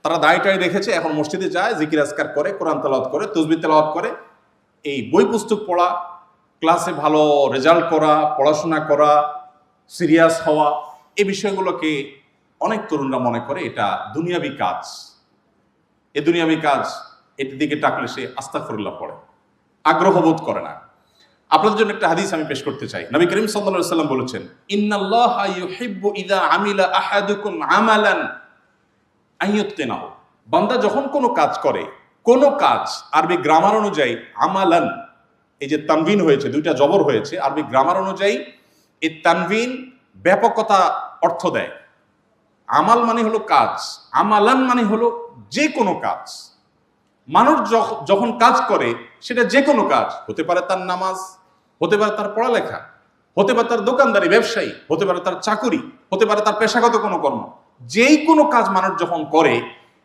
তারা দায়টাই রেখেছে, এখন মসজিদে যায়, জিকির আজকার করে, কোরআন তেলাওয়াত করে, তাসবিহ তেলাওয়াত করে। এই বই পুস্তক পড়া, ক্লাসে ভালো রেজাল্ট করা, পড়াশোনা করা, সিরিয়াস হওয়া, এই বিষয়গুলোকে অনেক তরুণরা মনে করে এটা দুনিয়াবি কাজ। এ দুনিয়াবি কাজ, এটির দিকে টাকলে সে আস্তাগফিরুল্লাহ পড়ে, আগ্রহ বোধ করে না। আপনাদের জন্য একটা হাদিস আমি পেশ করতে চাই। নবী করিম সাল্লাল্লাহু আলাইহি ওয়াসাল্লাম বলেছেন, ইন্নাল্লাহা ইউহিব্বু ইযা আমিলা আহাদুকুম আমালান আইয়ুতকিনাহু। বান্দা যখন কোনো কাজ করে, কোনো কাজ, আরবি গ্রামার অনুযায়ী আমালান, এই যে তানবিন হয়েছে, দুইটা জবর হয়েছে, আরবি গ্রামার অনুযায়ী এই তানবিন ব্যাপকতা অর্থ দেয়। আমাল মানে হলো কাজ, আমালান মানে হলো যে কোনো কাজ। মানুষ যখন কাজ করে, সেটা যে কোনো কাজ হতে পারে, তার নামাজ, হতে পারে তার পড়ালেখা, হতে পারে তার দোকানদারি ব্যবসায়ী, হতে পারে তার চাকুরি, হতে পারে তার পেশাগত কোনো কর্ম। যেই কোনো কাজ মানুষ যখন করে,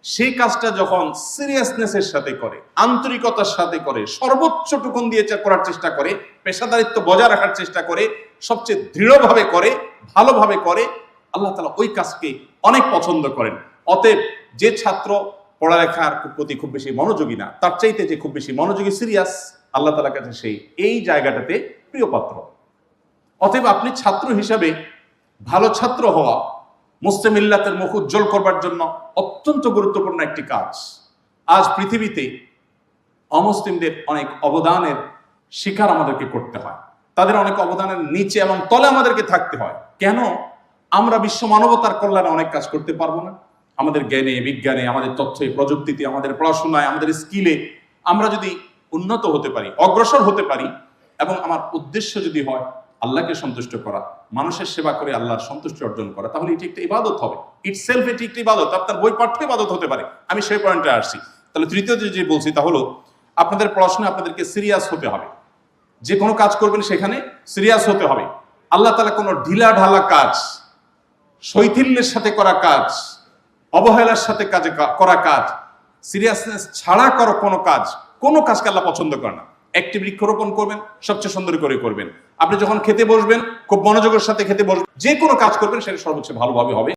সেই কাজটা যখন সিরিয়াসনেসের সাথে করে, আন্তরিকতার সাথে করে, সর্বোচ্চ টুকুন দিয়ে করার চেষ্টা করে, পেশাদারিত্ব বজায় রাখার চেষ্টা করে, সবচেয়ে দৃঢ়ভাবে করে, ভালোভাবে করে, আল্লাহ তাআলা ওই কাজকে অনেক পছন্দ করেন। অতএব যে ছাত্র পড়ালেখার প্রতি খুব বেশি মনোযোগী না, তার চাইতে যে খুব বেশি মনোযোগী, সিরিয়াস, আল্লাহ তাআলার কাছে সেই এই জায়গাটাতে প্রিয় পাত্র। অতএব আপনি ছাত্র হিসাবে ভালো ছাত্র হওয়া মুসলিম মিল্লাতের মুখ উজ্জ্বল করবার জন্য অত্যন্ত গুরুত্বপূর্ণ একটি কাজ। আজ পৃথিবীতে অমুসলিমদের অনেক অবদানের স্বীকার আমাদেরকে করতে হয়, তাদের অনেক অবদানের নিচে এবং তলে আমাদেরকে থাকতে হয়। কেন আমরা বিশ্ব মানবতার কল্যাণে অনেক কাজ করতে পারবো না? আমাদের জ্ঞানে, বিজ্ঞানে, আমাদের তথ্যে, প্রযুক্তিতে, আমাদের পড়াশোনায়, আমাদের স্কিলে আমরা যদি উন্নত হতে পারি, অগ্রসর হতে পারি, এবং আমার উদ্দেশ্য যদি হয় আল্লাহকে সন্তুষ্ট করা, মানুষের সেবা করে আল্লাহর সন্তুষ্টি অর্জন করা, তাহলে এটি একটা ইবাদত হবে। ইটসেলফ এটি একটি ইবাদত। আপনার বই পাঠ্য ইবাদত হতে পারে। আমি সেই পয়েন্টে আসছি। তাহলে তৃতীয় যে বলছি তা হলো, আপনাদের পড়াশোনায় আপনাদেরকে সিরিয়াস হতে হবে। যে কোনো কাজ করবেন সেখানে সিরিয়াস হতে হবে। আল্লাহ তাআলা কোনো ঢিলা ঢালা কাজ, শৈথিল্যের সাথে করা কাজ, অবহেলার সাথে করা কাজ, সিরিয়াসনেস ছাড়া করো কোনো কাজকে আল্লাহ পছন্দ করে না। একটি বৃক্ষরোপণ করবেন, সবচেয়ে সুন্দর করে করবেন। আপনি যখন খেতে বসবেন, খুব মনোযোগের সাথে খেতে বসবেন। যে কোনো কাজ করবেন সেটা সর্বোচ্চ ভালোভাবে হবে।